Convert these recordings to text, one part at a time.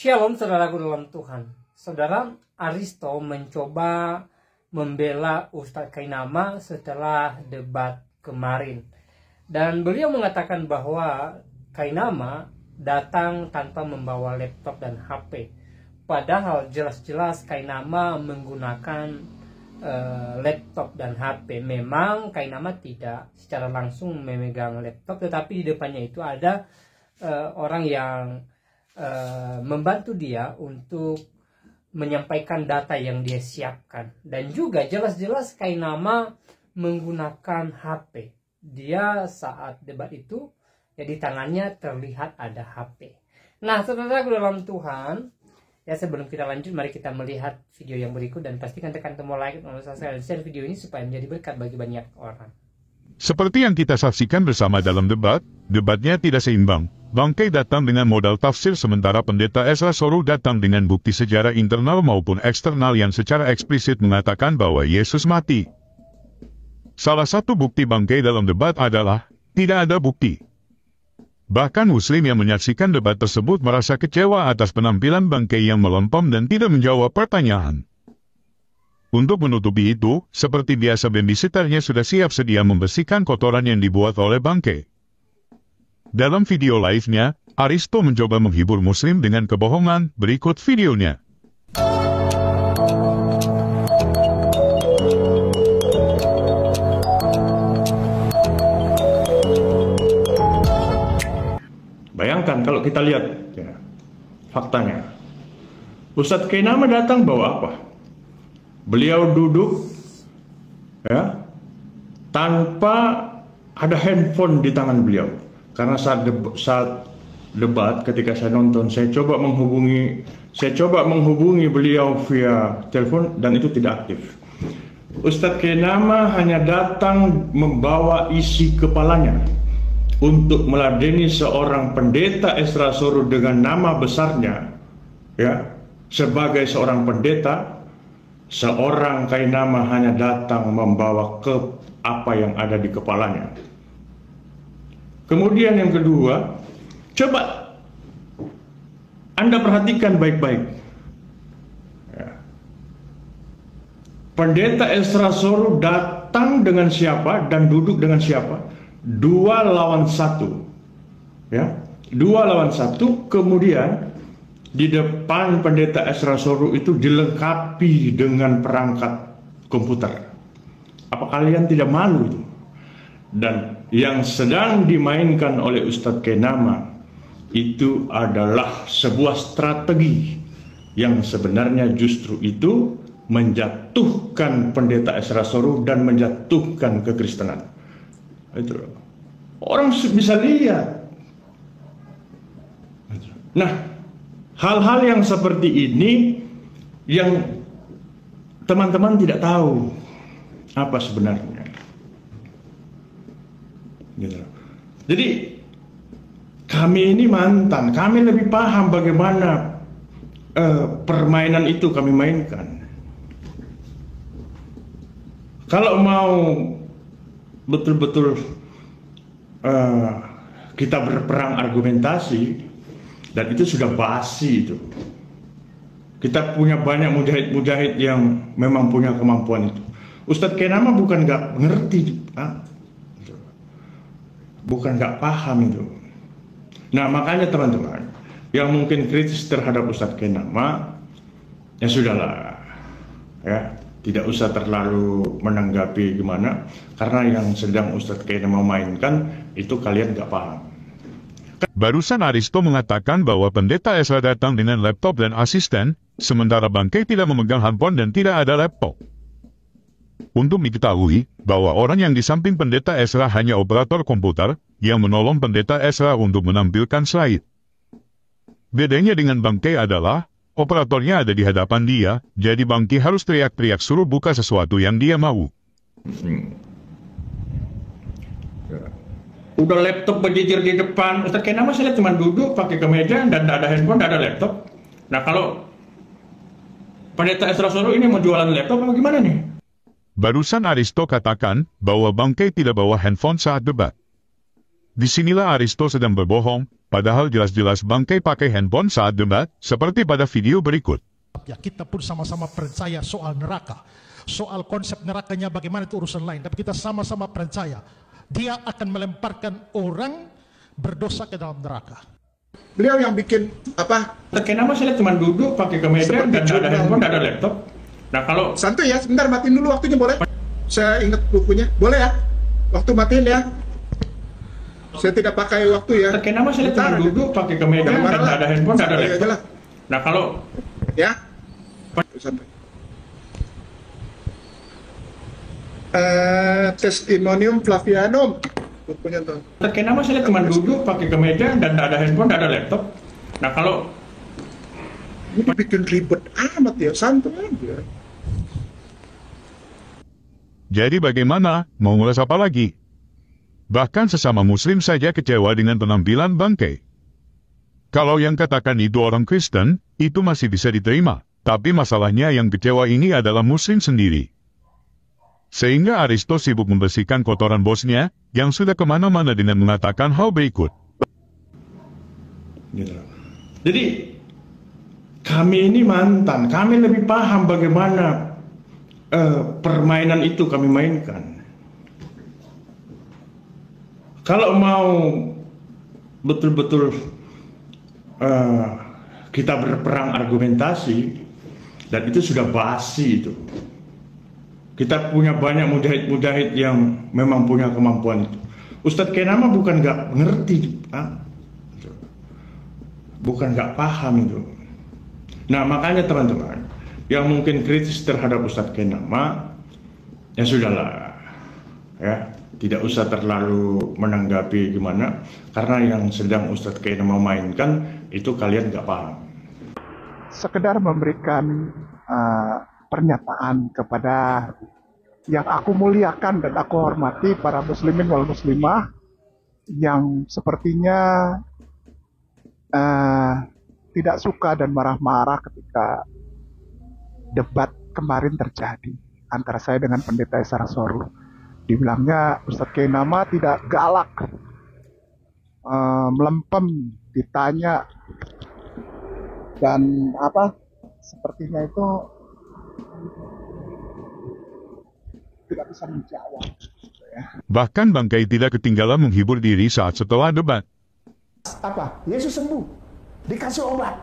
Shalom saudaraku dalam Tuhan. Saudara, Aristo mencoba membela Ustadz Kainama setelah debat kemarin. Dan beliau mengatakan bahwa Kainama datang tanpa membawa laptop dan HP. Padahal jelas-jelas Kainama menggunakan laptop dan HP. Memang Kainama tidak secara langsung memegang laptop, tetapi di depannya itu ada orang yang membantu dia untuk menyampaikan data yang dia siapkan. Dan juga jelas-jelas Kainama menggunakan HP. Dia saat debat itu ya di tangannya terlihat ada HP. Nah, saudara dalam Tuhan, ya sebelum kita lanjut, mari kita melihat video yang berikut dan pastikan tekan tombol like dan subscribe dan share video ini supaya menjadi berkat bagi banyak orang. Seperti yang kita saksikan bersama dalam debatnya tidak seimbang. Bangkai datang dengan modal tafsir sementara pendeta Ezra Soru datang dengan bukti sejarah internal maupun eksternal yang secara eksplisit mengatakan bahwa Yesus mati. Salah satu bukti Bangkai dalam debat adalah tidak ada bukti. Bahkan Muslim yang menyaksikan debat tersebut merasa kecewa atas penampilan Bangkai yang melempem dan tidak menjawab pertanyaan. Untuk menutupi itu, seperti biasa babysitternya sudah siap sedia membersihkan kotoran yang dibuat oleh Bangkai. Dalam video live-nya, Aristo mencoba menghibur Muslim dengan kebohongan. Berikut videonya. Bayangkan kalau kita lihat ya, faktanya. Ustadz Kainama datang bawa apa? Beliau duduk ya, tanpa ada handphone di tangan beliau. Karena saat debat ketika saya nonton, saya coba menghubungi beliau via telepon dan itu tidak aktif. Ustadz Kainama hanya datang membawa isi kepalanya untuk meladeni seorang pendeta Ezra Soru dengan nama besarnya, ya, sebagai seorang pendeta. Seorang Kainama hanya datang membawa apa yang ada di kepalanya. Kemudian yang kedua, coba Anda perhatikan baik-baik. Ya. Pendeta Ezra Soru datang dengan siapa dan duduk dengan siapa? 2 lawan 1. Ya, 2 lawan 1, kemudian di depan pendeta Ezra Soru itu dilengkapi dengan perangkat komputer. Apa kalian tidak malu itu? Dan yang sedang dimainkan oleh Ustadz Kainama itu adalah sebuah strategi yang sebenarnya justru itu menjatuhkan pendeta Ezra Soru dan menjatuhkan kekristenan. Itu orang bisa lihat. Nah, hal-hal yang seperti ini yang teman-teman tidak tahu apa sebenarnya. Gitu. Jadi kami ini mantan, kami lebih paham bagaimana permainan itu kami mainkan. Kalau mau betul-betul kita berperang argumentasi, dan itu sudah basi itu. Kita punya banyak mujahid-mujahid yang memang punya kemampuan itu. Ustadz Kainama bukan nggak ngerti, bukan nggak paham itu. Nah, makanya teman-teman yang mungkin kritis terhadap Ustadz Kainama, ya sudahlah, ya tidak usah terlalu menanggapi gimana, karena yang sedang Ustadz Kainama mainkan itu kalian nggak paham. Barusan Aristo mengatakan bahwa pendeta Ezra datang dengan laptop dan asisten, sementara Bangkai tidak memegang handphone dan tidak ada laptop. Untuk diketahui bahwa orang yang di samping pendeta Ezra hanya operator komputer yang menolong pendeta Ezra untuk menampilkan slide. Bedanya dengan Bangkai adalah operatornya ada di hadapan dia, jadi Bangkai harus teriak-teriak suruh buka sesuatu yang dia mau. Udah laptop berjejer di depan, Ustadz Kainama saya lihat cuma duduk pakai kemeja dan tidak ada handphone, tidak ada laptop. Nah, kalau pendeta Ezra Soru ini mau jualan laptop apa gimana nih? Barusan Aristo katakan bahwa Bangkai tidak bawa handphone saat debat. Disinilah Aristo sedang berbohong, Padahal jelas-jelas Bangkai pakai handphone saat debat, seperti pada video berikut. Ya, kita pun sama-sama percaya soal neraka. Soal konsep nerakanya bagaimana itu urusan lain. Tapi kita sama-sama percaya dia akan melemparkan orang berdosa ke dalam neraka. Beliau yang bikin apa? Kenapa saya cuma duduk pakai kemeja dan ada handphone, ada laptop. Nah kalau Santuy ya, sebentar matiin dulu waktunya boleh? Saya ingat bukunya, boleh ya? Waktu matiin ya. Saya tidak pakai waktu ya. kenapa saya cuma duduk pakai kemeja dan ada handphone, ada Santuy aja laptop. lah. Nah kalau Ya. Santuy. Testimonium Flavianum bukunya tuh. kenapa saya cuma duduk pakai kemeja dan ada handphone, ada laptop. Nah kalau Ini bikin ribet amat ya, santuy aja. Jadi bagaimana? Mau ngulas apa lagi? Bahkan sesama muslim saja kecewa dengan penampilan Bangkai. Kalau yang katakan itu orang Kristen, itu masih bisa diterima. Tapi masalahnya yang kecewa ini adalah muslim sendiri. Sehingga Aristo sibuk membersihkan kotoran bosnya, yang sudah kemana-mana dengan mengatakan hal berikut. gitu. Jadi kami ini mantan, kami lebih paham bagaimana permainan itu kami mainkan. Kalau mau betul-betul kita berperang argumentasi, dan itu sudah basi itu. Kita punya banyak mujahid-mujahid yang memang punya kemampuan itu. Ustadz Kenama bukan nggak ngerti, bukan nggak paham itu. Nah makanya teman-teman yang mungkin kritis terhadap Ustadz Kenama, ya sudahlah, ya tidak usah terlalu menanggapi gimana, karena yang sedang Ustadz Kenama mainkan itu kalian nggak paham. Sekedar memberikan pernyataan kepada yang aku muliakan dan aku hormati, para muslimin wal muslimah yang sepertinya tidak suka dan marah-marah ketika debat kemarin terjadi antara saya dengan Pendeta Esra Soru. Dibilangnya Ustadz Kenama tidak galak, melempem, ditanya dan apa sepertinya itu tidak bisa menjawab. Bahkan Bangkai tidak ketinggalan menghibur diri saat setelah debat. Apa? Yesus sembuh, dikasih obat.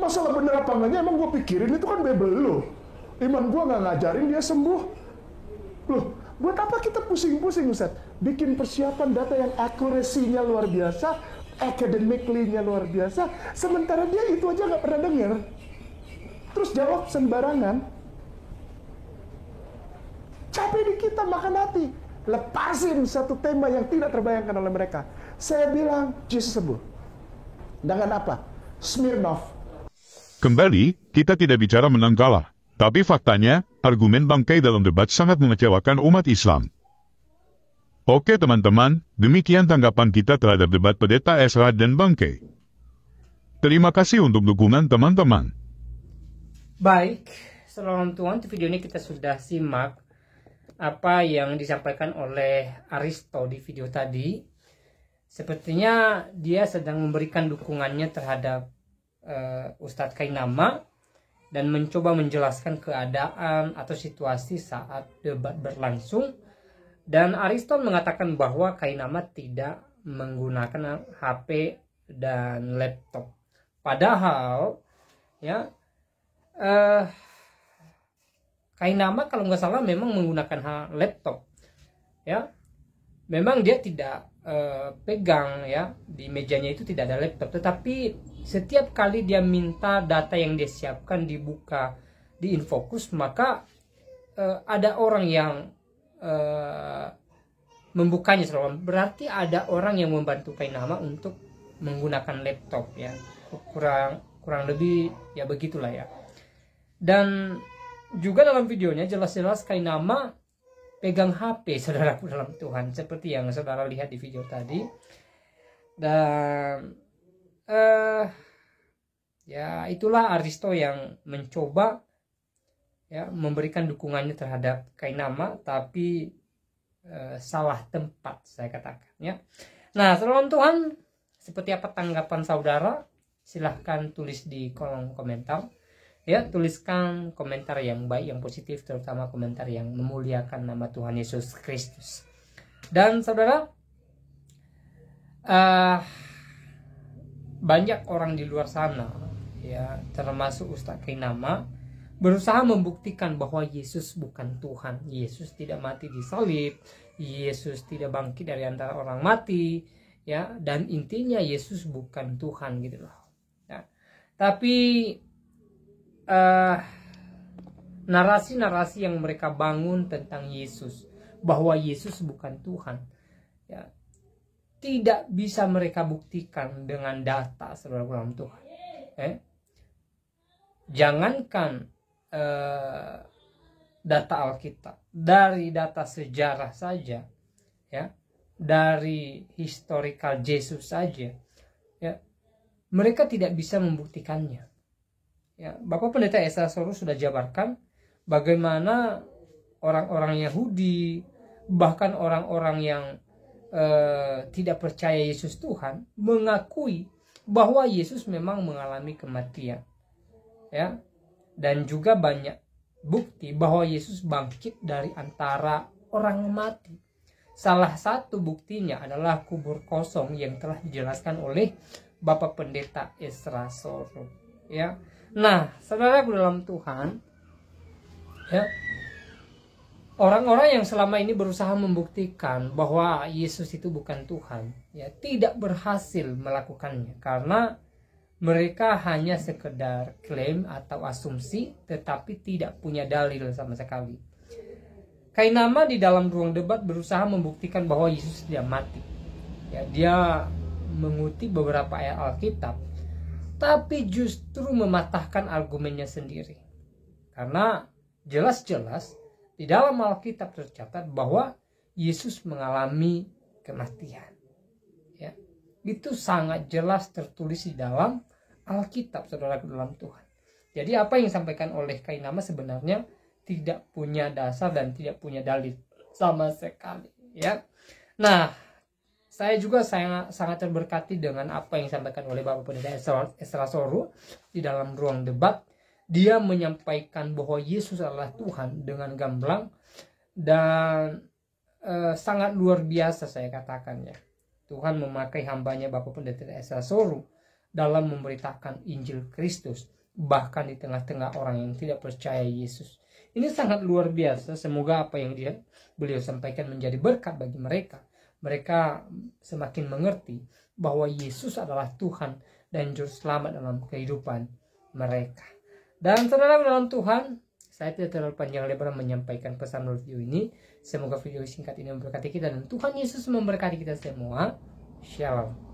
Masalah bener apa enggaknya emang gue pikirin itu kan Bible lo. Iman gue nggak ngajarin dia sembuh. Loh, buat apa kita pusing-pusing Ustaz? Bikin persiapan data yang akurasinya luar biasa, academically-nya luar biasa, sementara dia itu aja nggak pernah dengar. Terus jawab sembarangan. Capek di kita makan hati. Lepasin satu tema yang tidak terbayangkan oleh mereka. Saya bilang, Yesus sembuh. Dengan apa? Smirnov. Kembali, kita tidak bicara menang kalah. Tapi faktanya, argumen Bangkai dalam debat sangat mengecewakan umat Islam. Oke teman-teman, demikian tanggapan kita terhadap debat Pendeta Esra dan Bangkai. Terima kasih untuk dukungan teman-teman. Baik, saudara Tuhan, di video ini kita sudah simak apa yang disampaikan oleh Aristo di video tadi. Sepertinya dia sedang memberikan dukungannya terhadap Ustadz Kainama dan mencoba menjelaskan keadaan atau situasi saat debat berlangsung. Dan Aristo mengatakan bahwa Kainama tidak menggunakan HP dan laptop. Padahal ya Kainama kalau nggak salah memang menggunakan laptop, ya. Memang dia tidak pegang ya di mejanya itu tidak ada laptop, tetapi setiap kali dia minta data yang dia siapkan dibuka di Infocus, maka ada orang yang membukanya. Berarti ada orang yang membantu Kainama untuk menggunakan laptop ya, kurang lebih ya begitulah ya. Dan juga dalam videonya jelas-jelas Kainama pegang HP saudaraku dalam Tuhan, seperti yang saudara lihat di video tadi. Dan ya itulah Aristo yang mencoba ya memberikan dukungannya terhadap Kainama, tapi salah tempat saya katakan ya. Nah saudara Tuhan, Seperti apa tanggapan saudara? Silahkan tulis di kolom komentar. Ya, tuliskan komentar yang baik, yang positif, terutama komentar yang memuliakan nama Tuhan Yesus Kristus. Dan saudara, banyak orang di luar sana, ya, termasuk Ustadz Kainama, berusaha membuktikan bahwa Yesus bukan Tuhan. Yesus tidak mati di salib, Yesus tidak bangkit dari antara orang mati, ya, dan intinya Yesus bukan Tuhan gitu loh. Ya. Tapi narasi-narasi yang mereka bangun tentang Yesus, bahwa Yesus bukan Tuhan, ya, tidak bisa mereka buktikan dengan data, saudara dalam Tuhan. Jangankan data Alkitab, dari data sejarah saja, ya, dari historical Yesus saja, ya, mereka tidak bisa membuktikannya. Ya, Bapak Pendeta Esra Soru sudah jabarkan bagaimana orang-orang Yahudi, bahkan orang-orang yang tidak percaya Yesus Tuhan, mengakui bahwa Yesus memang mengalami kematian, ya, dan juga banyak bukti bahwa Yesus bangkit dari antara orang mati. Salah satu buktinya adalah kubur kosong yang telah dijelaskan oleh Bapak Pendeta Esra Soru, ya. Nah, saudara dalam Tuhan, ya, orang-orang yang selama ini berusaha membuktikan bahwa Yesus itu bukan Tuhan, ya, tidak berhasil melakukannya karena mereka hanya sekedar klaim atau asumsi, tetapi tidak punya dalil sama sekali. Kainama di dalam ruang debat berusaha membuktikan bahwa Yesus tidak mati. Ya, dia mengutip beberapa ayat Alkitab, tapi justru mematahkan argumennya sendiri. Karena jelas-jelas di dalam Alkitab tercatat bahwa Yesus mengalami kematian. Ya, itu sangat jelas tertulis di dalam Alkitab, saudara dalam Tuhan. Jadi apa yang disampaikan oleh Kainama sebenarnya tidak punya dasar dan tidak punya dalil sama sekali. Ya, nah, saya juga sangat terberkati dengan apa yang disampaikan oleh Bapak Pendeta Esra Soru di dalam ruang debat. Dia menyampaikan bahwa Yesus adalah Tuhan dengan gamblang dan sangat luar biasa, saya katakan, ya. Tuhan memakai hambanya Bapak Pendeta Esra Soru dalam memberitakan Injil Kristus, bahkan di tengah-tengah orang yang tidak percaya Yesus. Ini sangat luar biasa. Semoga apa yang beliau sampaikan menjadi berkat bagi mereka. Mereka semakin mengerti bahwa Yesus adalah Tuhan dan Juru Selamat dalam kehidupan mereka. Dan saudara dalam Tuhan, saya tidak terlalu panjang lebar menyampaikan pesan video ini. Semoga video singkat ini memberkati kita dan Tuhan Yesus memberkati kita semua. Shalom.